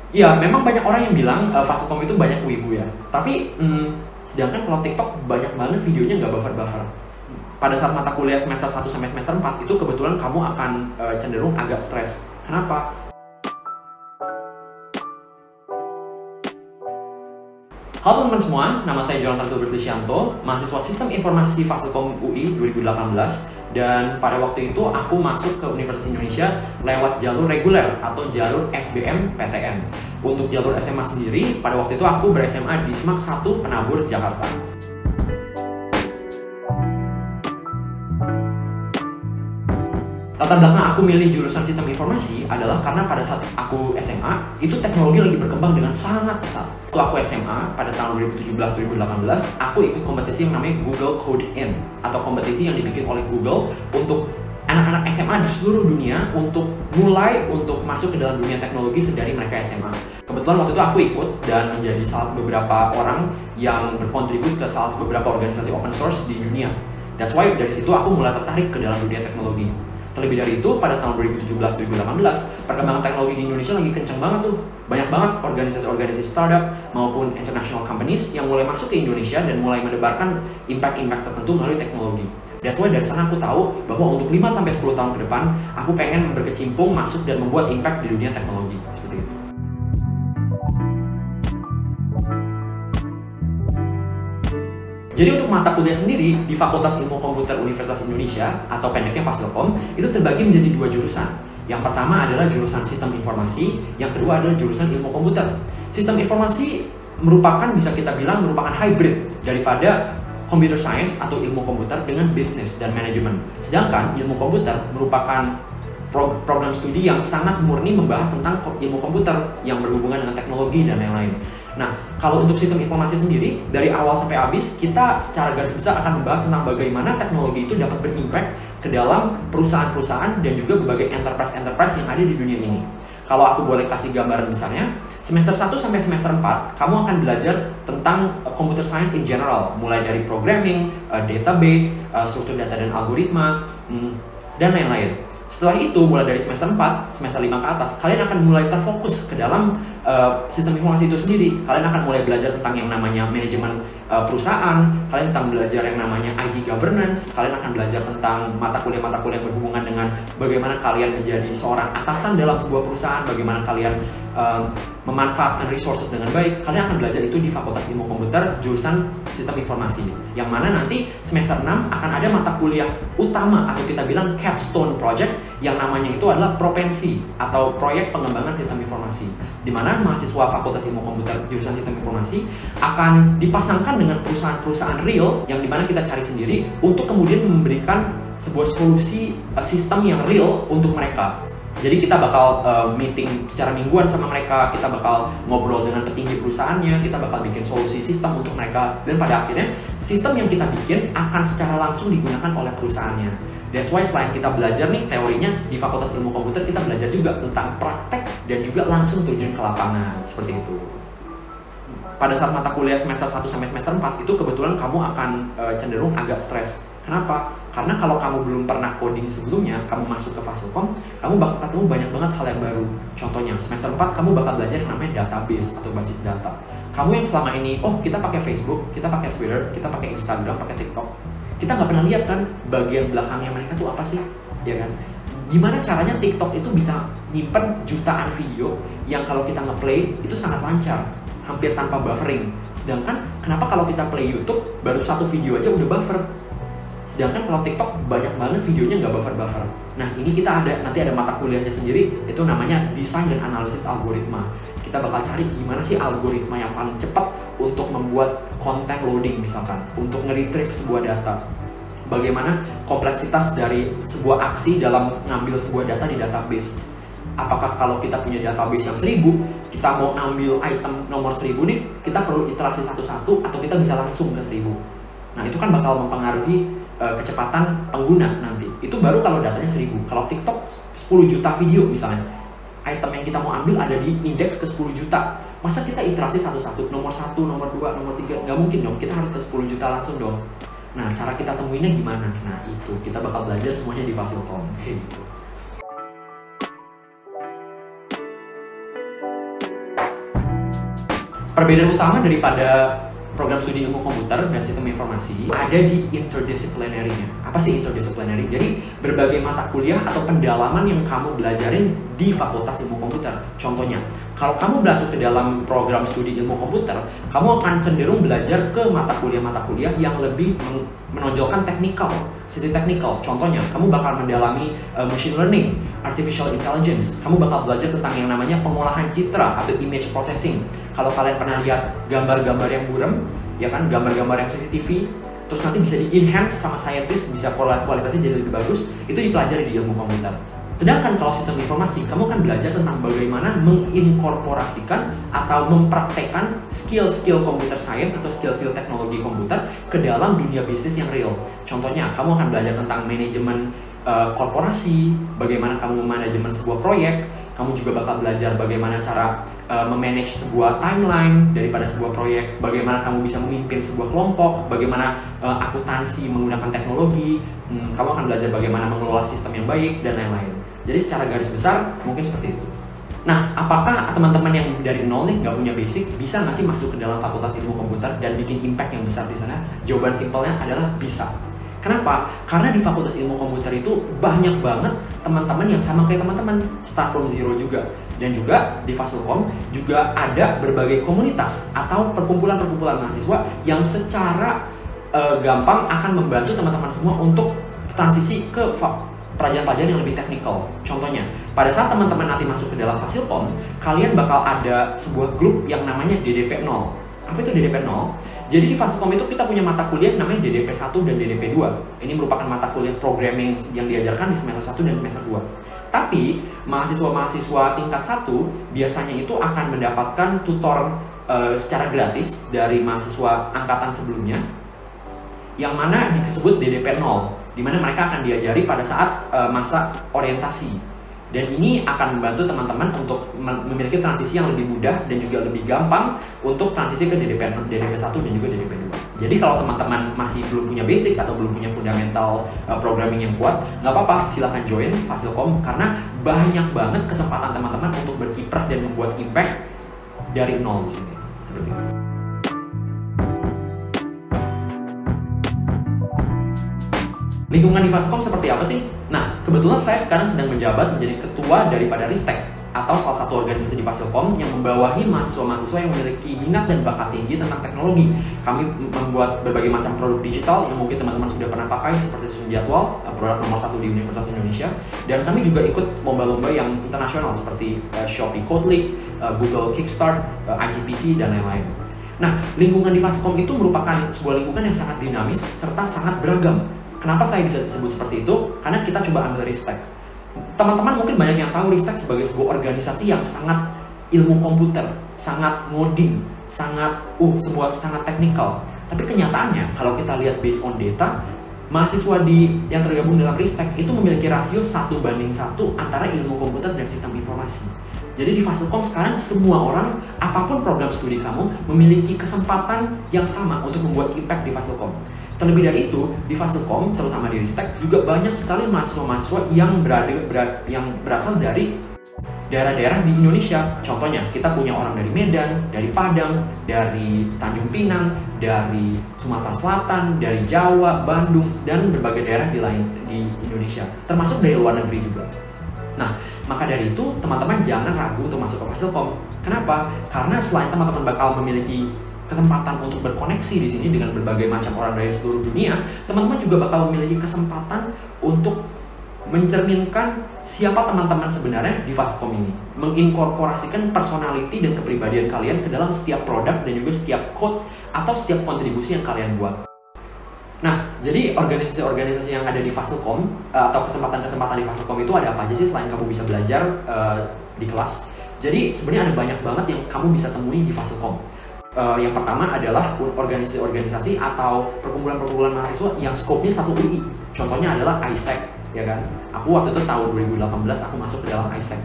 Iya, memang banyak orang yang bilang Fasilkom itu banyak wibu ya. Tapi sedangkan kalau TikTok banyak banget videonya nggak buffer-buffer. Pada saat mata kuliah semester 1 sampai semester 4 itu kebetulan kamu akan cenderung agak stres. Kenapa? Halo teman-teman semua, nama saya Jonathan Gilbert Lisyanto, mahasiswa Sistem Informasi Fasilkom UI 2018. Dan pada waktu itu aku masuk ke Universitas Indonesia lewat jalur reguler atau jalur SBMPTN. Untuk jalur SMA sendiri, pada waktu itu aku ber-SMA di SMAK 1 Penabur, Jakarta. Latar belakang aku milih jurusan Sistem Informasi adalah karena pada saat aku SMA, itu teknologi lagi berkembang dengan sangat pesat. Waktu aku SMA, pada tahun 2017-2018, aku ikut kompetisi yang namanya Google Code In, atau kompetisi yang dibikin oleh Google untuk anak-anak SMA di seluruh dunia untuk masuk ke dalam dunia teknologi sedari mereka SMA. Kebetulan waktu itu aku ikut dan menjadi beberapa orang yang berkontribut ke beberapa organisasi open source di dunia. That's why dari situ aku mulai tertarik ke dalam dunia teknologi. Terlebih dari itu, pada tahun 2017-2018, perkembangan teknologi di Indonesia lagi kenceng banget tuh. Banyak banget organisasi-organisasi startup maupun international companies yang mulai masuk ke Indonesia dan mulai menebarkan impact-impact tertentu melalui teknologi. That's why dari sana aku tahu bahwa untuk 5-10 tahun ke depan, aku pengen berkecimpung, masuk dan membuat impact di dunia teknologi. Seperti itu. Jadi untuk mata kuliah sendiri di Fakultas Ilmu Komputer Universitas Indonesia atau pendeknya Fasilkom itu terbagi menjadi 2 jurusan. Yang pertama adalah jurusan Sistem Informasi, yang kedua adalah jurusan Ilmu Komputer. Sistem Informasi bisa kita bilang merupakan hybrid daripada Computer Science atau ilmu komputer dengan bisnis dan manajemen. Sedangkan ilmu komputer merupakan program studi yang sangat murni membahas tentang ilmu komputer yang berhubungan dengan teknologi dan lain-lain. Nah, kalau untuk sistem informasi sendiri, dari awal sampai habis, kita secara garis besar akan membahas tentang bagaimana teknologi itu dapat berimpact ke dalam perusahaan-perusahaan dan juga berbagai enterprise-enterprise yang ada di dunia ini. Kalau aku boleh kasih gambaran besarnya, semester 1 sampai semester 4, kamu akan belajar tentang computer science in general, mulai dari programming, database, struktur data dan algoritma, dan lain-lain. Setelah itu, mulai dari semester 4, semester 5 ke atas, kalian akan mulai terfokus ke dalam sistem informasi itu sendiri. Kalian akan mulai belajar tentang yang namanya manajemen perusahaan, kalian akan belajar yang namanya IT governance, kalian akan belajar tentang mata kuliah-mata kuliah yang berhubungan dengan bagaimana kalian menjadi seorang atasan dalam sebuah perusahaan, bagaimana kalian memanfaatkan resources dengan baik. Kalian akan belajar itu di Fakultas Ilmu Komputer jurusan Sistem Informasi, yang mana nanti semester 6 akan ada mata kuliah utama atau kita bilang capstone project yang namanya itu adalah propensi atau proyek pengembangan sistem informasi, di mana mahasiswa Fakultas Ilmu Komputer jurusan Sistem Informasi akan dipasangkan dengan perusahaan-perusahaan real yang dimana kita cari sendiri untuk kemudian memberikan sebuah solusi sistem yang real untuk mereka. Jadi kita bakal meeting secara mingguan sama mereka, kita bakal ngobrol dengan petinggi perusahaannya, kita bakal bikin solusi sistem untuk mereka, dan pada akhirnya sistem yang kita bikin akan secara langsung digunakan oleh perusahaannya. That's why selain kita belajar nih teorinya di Fakultas Ilmu Komputer, kita belajar juga tentang praktek dan juga langsung terjun ke lapangan, seperti itu. Pada saat mata kuliah semester 1 sampai semester 4 itu kebetulan kamu akan cenderung agak stres. Kenapa? Karena kalau kamu belum pernah coding sebelumnya, kamu masuk ke Fasilkom, kamu bakal ketemu banyak banget hal yang baru. Contohnya, semester 4 kamu bakal belajar yang namanya database atau basis data. Kamu yang selama ini, kita pakai Facebook, kita pakai Twitter, kita pakai Instagram, pakai TikTok. Kita nggak pernah lihat kan bagian belakangnya mereka tuh apa sih, ya kan? Gimana caranya TikTok itu bisa nyimpen jutaan video yang kalau kita ngeplay itu sangat lancar, hampir tanpa buffering. Sedangkan kenapa kalau kita play YouTube baru 1 video aja udah buffer? Sedangkan kalau TikTok banyak banget videonya nggak buffer-buffer. Nah, ini kita nanti ada mata kuliahnya sendiri, itu namanya desain dan analisis algoritma. Kita bakal cari gimana sih algoritma yang paling cepat untuk membuat konten loading misalkan, untuk nge-retrieve sebuah data. Bagaimana kompleksitas dari sebuah aksi dalam ngambil sebuah data di database. Apakah kalau kita punya database yang 1000, kita mau ambil item nomor 1000 nih, kita perlu iterasi satu-satu atau kita bisa langsung ke 1000. Nah, itu kan bakal mempengaruhi kecepatan pengguna nanti. Itu baru kalau datanya 1000. Kalau TikTok 10 juta video misalnya, item yang kita mau ambil ada di indeks ke 10 juta. Masa kita iterasi satu-satu, nomor 1, nomor 2, nomor 3? Nggak mungkin dong, kita harus ke 10 juta langsung dong. Nah, cara kita temuinnya gimana? Nah, itu kita bakal belajar semuanya di Fasilkom. Gitu. Perbedaan utama daripada program studi ilmu komputer dan sistem informasi ada di interdisciplinary-nya. Apa sih interdisciplinary? Jadi berbagai mata kuliah atau pendalaman yang kamu belajarin di fakultas ilmu komputer. Contohnya, kalau kamu masuk ke dalam program studi ilmu komputer, kamu akan cenderung belajar ke mata kuliah yang lebih menonjolkan teknikal, sisi teknikal. Contohnya, kamu bakal mendalami machine learning, artificial intelligence. Kamu bakal belajar tentang yang namanya pengolahan citra atau image processing. Kalau kalian pernah lihat gambar-gambar yang buram, ya kan, gambar-gambar yang CCTV, terus nanti bisa di-enhance sama scientist, bisa kualitasnya jadi lebih bagus, itu dipelajari di ilmu komputer. Sedangkan kalau sistem informasi, kamu akan belajar tentang bagaimana menginkorporasikan atau mempraktekkan skill-skill computer science atau skill-skill teknologi komputer ke dalam dunia bisnis yang real. Contohnya, kamu akan belajar tentang manajemen korporasi, bagaimana kamu memanajemen sebuah proyek, kamu juga bakal belajar bagaimana cara memanage sebuah timeline daripada sebuah proyek, bagaimana kamu bisa memimpin sebuah kelompok, bagaimana akuntansi menggunakan teknologi, kamu akan belajar bagaimana mengelola sistem yang baik, dan lain-lain. Jadi secara garis besar, mungkin seperti itu. Nah, apakah teman-teman yang dari nol nih, nggak punya basic, bisa nggak sih masuk ke dalam fakultas ilmu komputer dan bikin impact yang besar di sana? Jawaban simpelnya adalah bisa. Kenapa? Karena di fakultas ilmu komputer itu banyak banget teman-teman yang sama kayak teman-teman, start from zero juga. Dan juga di Fasilkom juga ada berbagai komunitas atau perkumpulan-perkumpulan mahasiswa yang secara gampang akan membantu teman-teman semua untuk transisi ke pelajaran-pelajaran yang lebih teknikal. Contohnya, pada saat teman-teman nanti masuk ke dalam Fasilkom, kalian bakal ada sebuah grup yang namanya DDP 0. Apa itu DDP 0? Jadi di Fasilkom itu kita punya mata kuliah namanya DDP 1 dan DDP 2. Ini merupakan mata kuliah programming yang diajarkan di semester 1 dan semester 2. Tapi mahasiswa-mahasiswa tingkat 1 biasanya itu akan mendapatkan tutor secara gratis dari mahasiswa angkatan sebelumnya, yang mana disebut DDP 0, di mana mereka akan diajari pada saat masa orientasi. Dan ini akan membantu teman-teman untuk memiliki transisi yang lebih mudah dan juga lebih gampang untuk transisi ke DDP 1 dan juga DDP 2. Jadi kalau teman-teman masih belum punya basic atau belum punya fundamental programming yang kuat, nggak apa-apa, silahkan join Fasilkom karena banyak banget kesempatan teman-teman untuk berkiprah dan membuat impact dari nol di sini. Seperti itu. Lingkungan di Fasilkom seperti apa sih? Nah, kebetulan saya sekarang sedang menjabat menjadi ketua daripada Ristek, atau salah satu organisasi di Fasilkom yang membawahi mahasiswa-mahasiswa yang memiliki minat dan bakat tinggi tentang teknologi. Kami membuat berbagai macam produk digital yang mungkin teman-teman sudah pernah pakai, seperti Susun Jadwal, produk nomor 1 di Universitas Indonesia. Dan kami juga ikut lomba-lomba yang internasional seperti Shopee Code League, Google Kickstart, ICPC, dan lain-lain. Nah, lingkungan di Fasilkom itu merupakan sebuah lingkungan yang sangat dinamis serta sangat beragam. Kenapa saya bisa disebut seperti itu? Karena kita coba ambil Ristek. Teman-teman mungkin banyak yang tahu Ristek sebagai sebuah organisasi yang sangat ilmu komputer, sangat ngoding, sangat sangat teknikal. Tapi kenyataannya, kalau kita lihat based on data, mahasiswa yang tergabung dalam Ristek itu memiliki rasio 1:1 antara ilmu komputer dan sistem informasi. Jadi di Fasilkom sekarang semua orang, apapun program studi kamu, memiliki kesempatan yang sama untuk membuat impact di Fasilkom. Terlebih dari itu, di Fasilkom, terutama di Ristek, juga banyak sekali mahasiswa-mahasiswa yang berasal dari daerah-daerah di Indonesia. Contohnya, kita punya orang dari Medan, dari Padang, dari Tanjung Pinang, dari Sumatera Selatan, dari Jawa, Bandung, dan berbagai daerah di Indonesia, termasuk dari luar negeri juga. Nah, maka dari itu, teman-teman jangan ragu untuk masuk ke Fasilkom. Kenapa? Karena selain teman-teman bakal memiliki kesempatan untuk berkoneksi di sini dengan berbagai macam orang dari seluruh dunia, teman-teman juga bakal memiliki kesempatan untuk mencerminkan siapa teman-teman sebenarnya di Fasilkom ini, menginkorporasikan personality dan kepribadian kalian ke dalam setiap produk dan juga setiap code atau setiap kontribusi yang kalian buat. Nah, jadi organisasi-organisasi yang ada di Fasilkom atau kesempatan-kesempatan di Fasilkom itu ada apa aja sih selain kamu bisa belajar di kelas? Jadi sebenarnya ada banyak banget yang kamu bisa temui di Fasilkom. Yang pertama adalah organisasi-organisasi atau perkumpulan-perkumpulan mahasiswa yang skopnya satu UI. Contohnya adalah ISEC, ya kan? Aku waktu itu tahun 2018 aku masuk ke dalam ISEC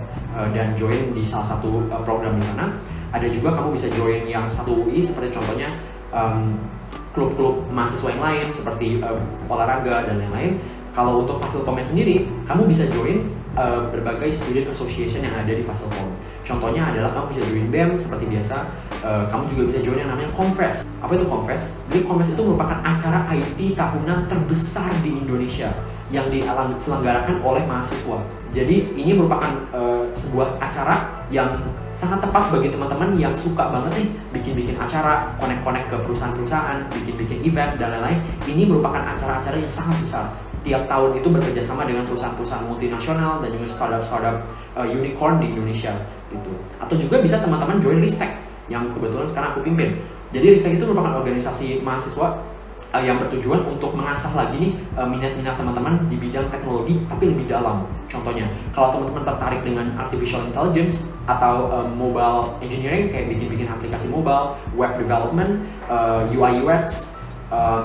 dan join di salah satu program di sana. Ada juga kamu bisa join yang satu UI seperti contohnya klub-klub mahasiswa yang lain seperti olahraga dan lain-lain. Kalau untuk Fasilkomnya sendiri, kamu bisa join berbagai student association yang ada di Fasilkom. Contohnya adalah kamu bisa join BEM seperti biasa, kamu juga bisa join yang namanya Confest. Apa itu Confest? Jadi Confest itu merupakan acara IT tahunan terbesar di Indonesia yang diselenggarakan oleh mahasiswa. Jadi ini merupakan sebuah acara yang sangat tepat bagi teman-teman yang suka banget nih bikin-bikin acara, connect-connect ke perusahaan-perusahaan, bikin-bikin event dan lain-lain. Ini merupakan acara-acara yang sangat besar. Tiap tahun itu bekerjasama dengan perusahaan-perusahaan multinasional dan juga startup-startup unicorn di Indonesia gitu. Atau juga bisa teman-teman join Ristek yang kebetulan sekarang aku pimpin. Jadi Ristek itu merupakan organisasi mahasiswa yang bertujuan untuk mengasah lagi nih minat-minat teman-teman di bidang teknologi tapi lebih dalam. Contohnya, kalau teman-teman tertarik dengan artificial intelligence atau mobile engineering kayak bikin-bikin aplikasi mobile, web development, UI UX,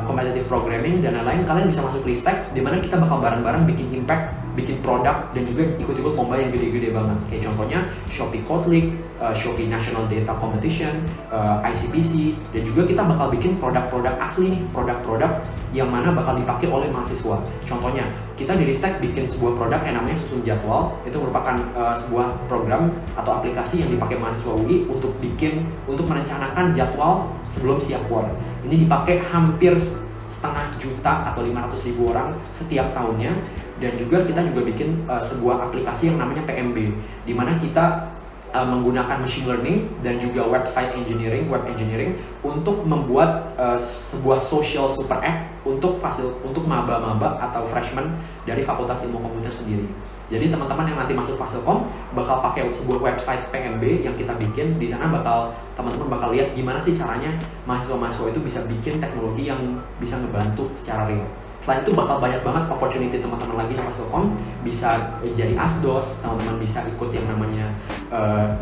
competitive programming dan lain-lain, kalian bisa masuk Ristek di mana kita bakal bareng-bareng bikin impact, bikin produk dan juga ikut-ikut lomba yang gede-gede banget. Kayak contohnya Shopee Code League, Shopee National Data Competition, ICPC, dan juga kita bakal bikin produk-produk asli nih, produk-produk yang mana bakal dipakai oleh mahasiswa. Contohnya, kita di Ristek bikin sebuah produk yang namanya Susun Jadwal. Itu merupakan sebuah program atau aplikasi yang dipakai mahasiswa UI untuk merencanakan jadwal sebelum SIAPWAR. Ini dipakai hampir 500 juta atau 500.000 orang setiap tahunnya. Dan juga kita bikin sebuah aplikasi yang namanya PMB, di mana kita menggunakan machine learning dan juga web engineering untuk membuat sebuah social super app untuk maba-maba atau freshman dari Fakultas Ilmu Komputer sendiri. Jadi teman-teman yang nanti masuk Fasilkom bakal pakai sebuah website PMB yang kita bikin. Di sana teman-teman bakal lihat gimana sih caranya mahasiswa-mahasiswa itu bisa bikin teknologi yang bisa ngebantu secara real. Selain itu bakal banyak banget opportunity teman-teman lagi di Fasilkom, bisa jadi ASDOS, teman-teman bisa ikut yang namanya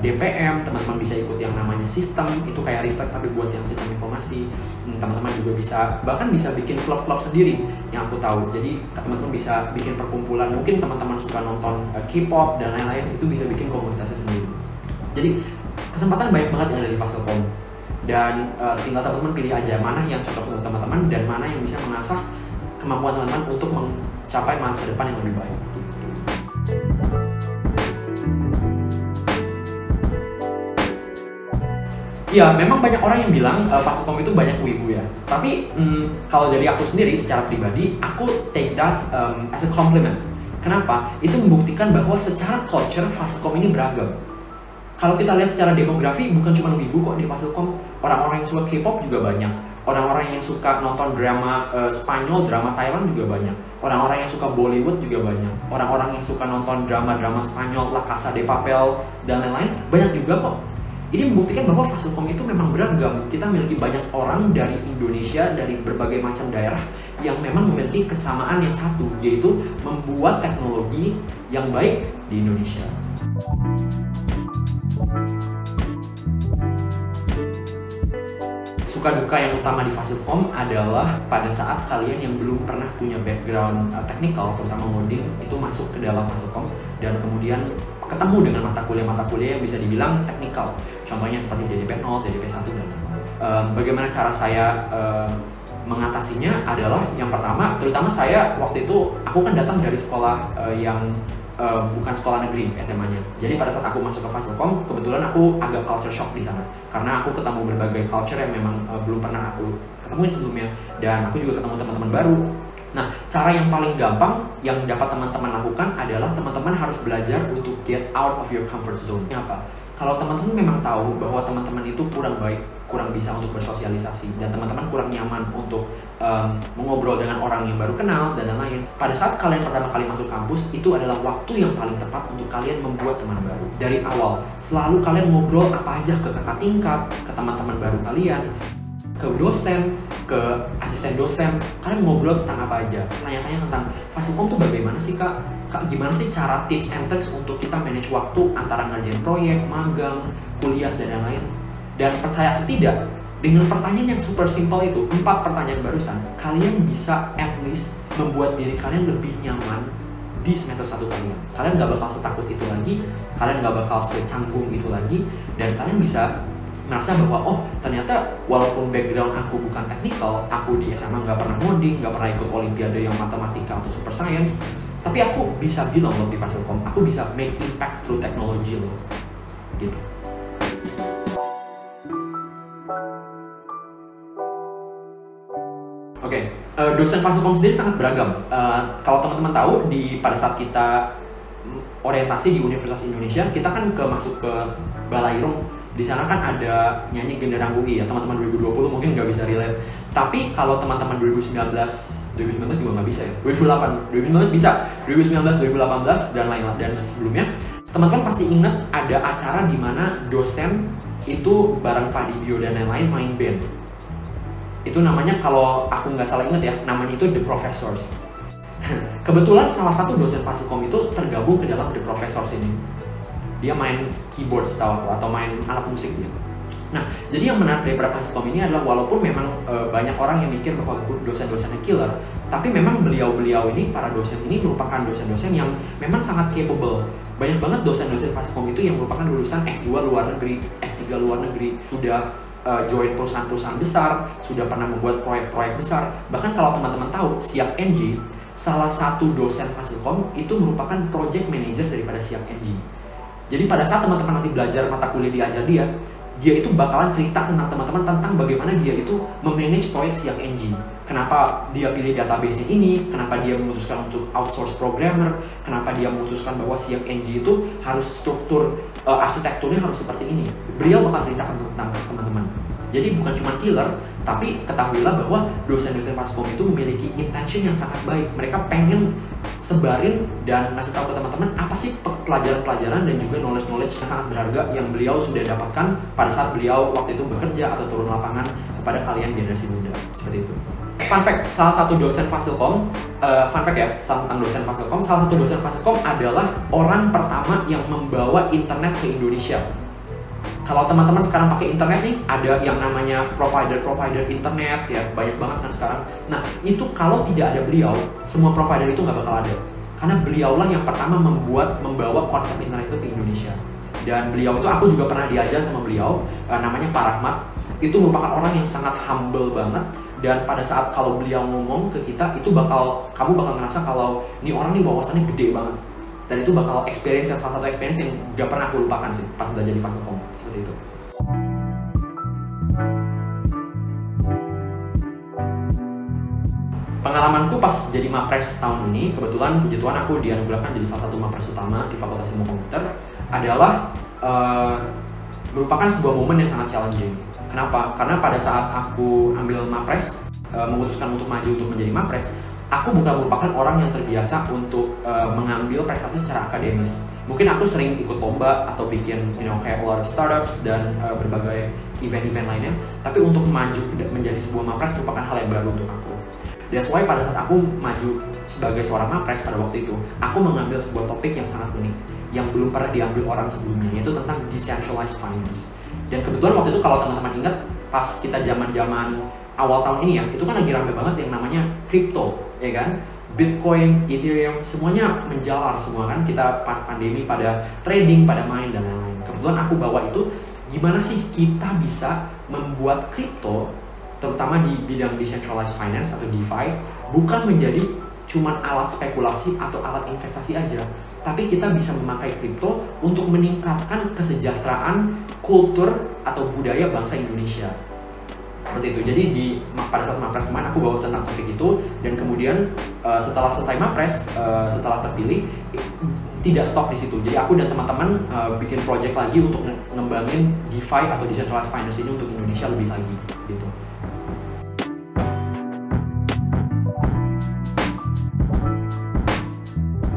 DPM, teman-teman bisa ikut yang namanya sistem, itu kayak Ristek tapi buat yang sistem informasi. Teman-teman juga bahkan bisa bikin klub-klub sendiri yang aku tahu. Jadi teman-teman bisa bikin perkumpulan, mungkin teman-teman suka nonton K-pop dan lain-lain, itu bisa bikin komunitasnya sendiri. Jadi kesempatan banyak banget yang ada di Fasilkom. Dan tinggal teman-teman pilih aja mana yang cocok untuk teman-teman dan mana yang bisa mengasah kemampuan teman-teman untuk mencapai masa depan yang lebih baik. Ya, memang banyak orang yang bilang Fasilkom itu banyak wibu ya. Tapi kalau dari aku sendiri secara pribadi, aku take that as a compliment. Kenapa? Itu membuktikan bahwa secara culture Fasilkom ini beragam. Kalau kita lihat secara demografi, bukan cuma wibu kok di Fasilkom. Orang-orang yang suka K-pop juga banyak. Orang-orang yang suka nonton drama Spanyol, drama Thailand juga banyak. Orang-orang yang suka Bollywood juga banyak. Orang-orang yang suka nonton drama-drama Spanyol, La Casa de Papel, dan lain-lain, banyak juga kok. Ini membuktikan bahwa Fasilkom itu memang beragam. Kita memiliki banyak orang dari Indonesia, dari berbagai macam daerah yang memang memiliki kesamaan yang satu, yaitu membuat teknologi yang baik di Indonesia. Suka duka yang utama di Fasilkom adalah pada saat kalian yang belum pernah punya background technical, terutama ngoding, itu masuk ke dalam Fasilkom dan kemudian ketemu dengan mata kuliah yang bisa dibilang teknikal. Contohnya seperti DDP 0, DDP 1, dan bagaimana cara saya mengatasinya adalah yang pertama, terutama saya waktu itu, aku kan datang dari sekolah yang bukan sekolah negeri SMA-nya. Jadi pada saat aku masuk ke Fasilkom, kebetulan aku agak culture shock di sana karena aku ketemu berbagai culture yang memang belum pernah aku ketemuin sebelumnya, dan aku juga ketemu teman-teman baru. Nah, cara yang paling gampang yang dapat teman-teman lakukan adalah teman-teman harus belajar untuk get out of your comfort zone. Apa? Kalau teman-teman memang tahu bahwa teman-teman itu kurang baik, kurang bisa untuk bersosialisasi, dan teman-teman kurang nyaman untuk mengobrol dengan orang yang baru kenal dan lain-lain, pada saat kalian pertama kali masuk kampus, itu adalah waktu yang paling tepat untuk kalian membuat teman baru. Dari awal, selalu kalian ngobrol apa aja ke kakak tingkat, ke teman-teman baru kalian, ke dosen, ke asisten dosen, kalian ngobrol tentang apa aja. Tanya-tanya tentang Fasilkom tuh bagaimana sih kak? Gimana sih cara tips and tricks untuk kita manage waktu antara ngerjain proyek, magang, kuliah, dan lain-lain. Dan percaya atau tidak, dengan pertanyaan yang super simple itu, 4 pertanyaan barusan, kalian bisa at least membuat diri kalian lebih nyaman di semester 1 kalian. Kalian gak bakal setakut itu lagi, kalian gak bakal secanggung itu lagi, dan kalian bisa merasa bahwa oh ternyata walaupun background aku bukan teknikal, aku di SMA gak pernah ngoding, gak pernah ikut olimpiade yang matematika atau super science, Tapi aku bisa bilang loh di Fasilkom, aku bisa make impact through technology loh, gitu. Oke, dosen Fasilkom sendiri sangat beragam. Kalau teman-teman tahu, pada saat kita orientasi di Universitas Indonesia, kita kan masuk ke Balairung. Di sana kan ada nyanyi Genderang UI ya, teman-teman 2020 mungkin nggak bisa relate. Tapi kalau teman-teman 2019 juga nggak bisa ya, 2019 bisa, 2019, 2018 dan lain-lain dan sebelumnya, teman-teman pasti ingat ada acara di mana dosen itu bareng Pak Dibio dan lain-lain main band. Itu namanya, kalau aku nggak salah ingat ya, namanya itu The Professors. Kebetulan salah satu dosen Fasilkom itu tergabung ke dalam The Professors ini. Dia main keyboard setahu aku, atau main alat musik dia. Nah, jadi yang menarik daripada Fasilkom ini adalah walaupun memang banyak orang yang mikir bahwa dosen-dosennya killer, tapi memang beliau-beliau ini, para dosen ini merupakan dosen-dosen yang memang sangat capable. Banyak banget dosen-dosen Fasilkom itu yang merupakan lulusan S2 luar negeri, S3 luar negeri, sudah join perusahaan-perusahaan besar, sudah pernah membuat proyek-proyek besar. Bahkan kalau teman-teman tahu, Siak NG, salah satu dosen Fasilkom itu merupakan project manager daripada Siak NG. Jadi pada saat teman-teman nanti belajar mata kuliah diajar dia itu bakalan cerita tentang teman-teman tentang bagaimana dia itu memanage proyek Siak NG. Kenapa dia pilih database ini, kenapa dia memutuskan untuk outsource programmer, kenapa dia memutuskan bahwa Siak NG itu harus struktur arsitekturnya harus seperti ini. Beliau bakal ceritakan tentang teman-teman. Jadi bukan cuma killer, tapi ketahuilah bahwa dosen-dosen Fasilkom itu memiliki intention yang sangat baik. Mereka pengen sebarin dan ngasih tahu ke teman-teman apa sih pelajaran-pelajaran dan juga knowledge-knowledge yang sangat berharga yang beliau sudah dapatkan pada saat beliau waktu itu bekerja atau turun lapangan kepada kalian generasi muda. Seperti itu. Fun fact, salah satu dosen Fasilkom, fun fact ya, tentang dosen Fasilkom, salah satu dosen Fasilkom adalah orang pertama yang membawa internet ke Indonesia. Kalau teman-teman sekarang pakai internet nih, ada yang namanya provider internet ya, banyak banget kan sekarang. Nah, itu kalau tidak ada beliau, semua provider itu nggak bakal ada. Karena beliaulah yang pertama membawa konsep internet itu ke Indonesia. Dan beliau itu, aku juga pernah diajar sama beliau, namanya Pak Rahmat. Itu merupakan orang yang sangat humble banget. Dan pada saat kalau beliau ngomong ke kita, itu kamu bakal ngerasa kalau ini orang nih wawasannya gede banget. Dan itu bakal salah satu experience yang gak pernah aku lupakan sih pas belajar di Fasilkom, seperti itu. Pengalamanku pas jadi Mapres tahun ini, kebetulan puji Tuhan aku dianugerahkan jadi salah satu Mapres utama di Fakultas Ilmu Komputer, adalah merupakan sebuah momen yang sangat challenging. Kenapa? Karena pada saat aku ambil Mapres, memutuskan untuk maju untuk menjadi Mapres, aku bukan merupakan orang yang terbiasa untuk mengambil prestasi secara akademis. Mungkin aku sering ikut lomba atau bikin kayak a lot of startups dan berbagai event-event lainnya. Tapi untuk maju menjadi sebuah Mapres merupakan hal yang baru untuk aku. That's why pada saat aku maju sebagai seorang Mapres pada waktu itu, aku mengambil sebuah topik yang sangat unik, yang belum pernah diambil orang sebelumnya, yaitu tentang decentralized finance. Dan kebetulan waktu itu kalau teman-teman ingat, pas kita zaman-zaman awal tahun ini ya, itu kan lagi rame banget yang namanya crypto, ya kan? Bitcoin, Ethereum, semuanya menjalar semua kan. Kita pandemi pada trading, pada main dan lain-lain. Kebetulan aku bawa itu, gimana sih kita bisa membuat crypto, terutama di bidang decentralized finance atau DeFi, bukan menjadi cuman alat spekulasi atau alat investasi aja, tapi kita bisa memakai crypto untuk meningkatkan kesejahteraan, kultur atau budaya bangsa Indonesia. Seperti itu. Jadi pada saat Mapres kemarin aku bawa tentang topik itu, dan kemudian setelah selesai Mapres, setelah terpilih, tidak stop di situ. Jadi aku dan teman-teman bikin project lagi untuk ngembangin DeFi atau decentralized finance ini untuk Indonesia lebih lagi gitu.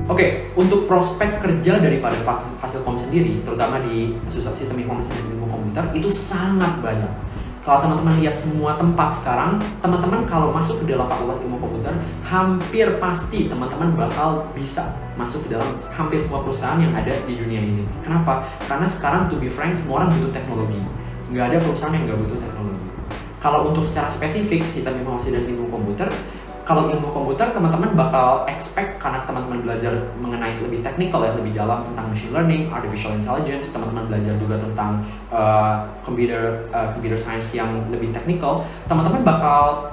Oke, untuk prospek kerja daripada Fasilkom sendiri, terutama di sistem informasi dan ilmu komputer, itu sangat banyak. Kalau teman-teman lihat semua tempat sekarang, teman-teman kalau masuk ke dalam Fakultas Ilmu Komputer, hampir pasti teman-teman bakal bisa masuk ke dalam hampir semua perusahaan yang ada di dunia ini. Kenapa? Karena sekarang, to be frank, semua orang butuh teknologi. Nggak ada perusahaan yang nggak butuh teknologi. Kalau untuk secara spesifik, sistem informasi dan ilmu komputer, kalau ilmu komputer, teman-teman bakal expect karena teman-teman belajar mengenai lebih teknikal ya, lebih dalam tentang machine learning, artificial intelligence, teman-teman belajar juga tentang computer science yang lebih teknikal, teman-teman bakal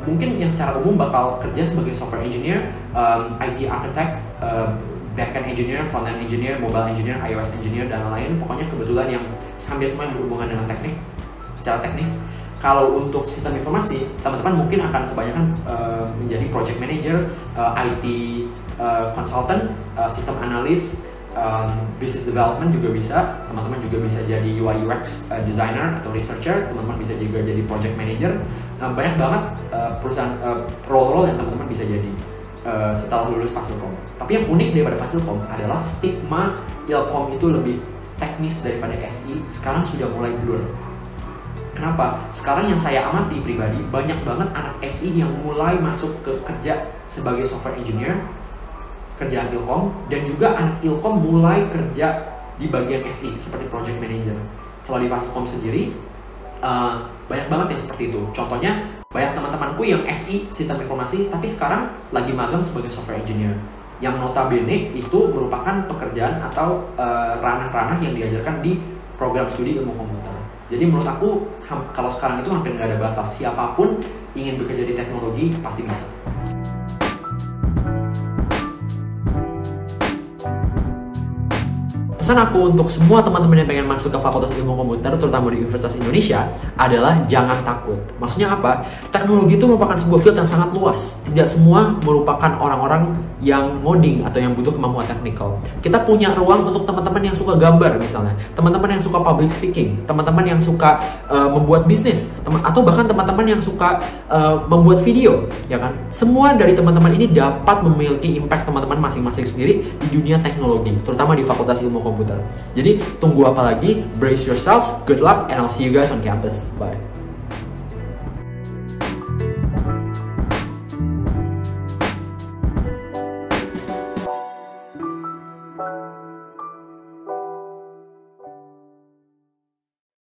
mungkin yang secara umum bakal kerja sebagai software engineer, IT architect, backend engineer, frontend engineer, mobile engineer, iOS engineer, dan lain-lain. Pokoknya kebetulan yang hampir semua yang berhubungan dengan teknik, secara teknis. Kalau untuk sistem informasi, teman-teman mungkin akan kebanyakan menjadi project manager, IT consultant, system analyst, business development juga bisa. Teman-teman juga bisa jadi UI UX designer atau researcher. Teman-teman bisa juga jadi project manager. Banyak banget perusahaan role-role yang teman-teman bisa jadi setelah lulus Fasilkom. Tapi yang unik daripada Fasilkom adalah stigma Ilkom itu lebih teknis daripada SI sekarang sudah mulai blur. Kenapa? Sekarang yang saya amati pribadi, banyak banget anak SI yang mulai masuk ke kerja sebagai software engineer, kerjaan Ilkom, dan juga anak Ilkom mulai kerja di bagian SI seperti project manager. Kalau di Fasilkom sendiri, banyak banget yang seperti itu. Contohnya, banyak teman-temanku yang SI sistem informasi, tapi sekarang lagi magang sebagai software engineer, yang notabene itu merupakan pekerjaan atau ranah-ranah yang diajarkan di program studi ilmu komputer. Jadi menurut aku, kalau sekarang itu hampir nggak ada batas. Siapapun ingin bekerja di teknologi, pasti bisa. Pesan aku untuk semua teman-teman yang pengen masuk ke Fakultas Ilmu Komputer, terutama di Universitas Indonesia, adalah jangan takut. Maksudnya apa? Teknologi itu merupakan sebuah field yang sangat luas. Tidak semua merupakan orang-orang yang ngoding atau yang butuh kemampuan teknikal. Kita punya ruang untuk teman-teman yang suka gambar misalnya, teman-teman yang suka public speaking, teman-teman yang suka membuat bisnis, atau bahkan teman-teman yang suka membuat video, ya kan? Semua dari teman-teman ini dapat memiliki impact teman-teman masing-masing sendiri di dunia teknologi, terutama di Fakultas Ilmu Komputer. Jadi tunggu apa lagi? Brace yourselves, good luck, and I'll see you guys on campus. Bye.